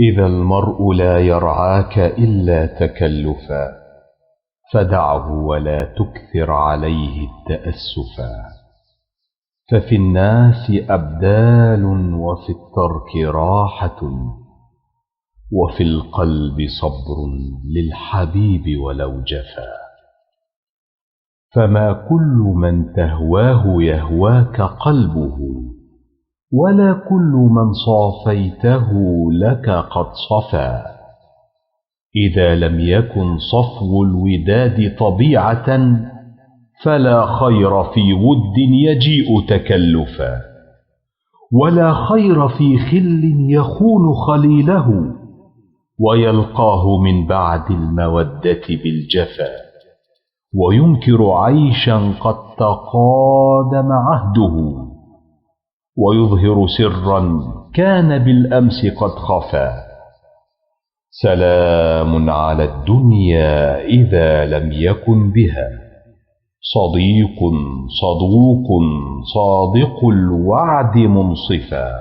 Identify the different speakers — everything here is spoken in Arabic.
Speaker 1: إذا المرء لا يرعاك إلا تكلفا فدعه ولا تكثر عليه التأسفا. ففي الناس أبدال وفي الترك راحة، وفي القلب صبر للحبيب ولو جفا. فما كل من تهواه يهواك قلبه، ولا كل من صافيته لك قد صفا. إذا لم يكن صفو الوداد طبيعة، فلا خير في ود يجيء تكلفا، ولا خير في خل يخون خليله، ويلقاه من بعد المودة بالجفا. وينكر عيشا قد تقادم عهده، ويظهر سرا كان بالأمس قد خفا. سلام على الدنيا إذا لم يكن بها صديق صدوق صادق الوعد منصفا.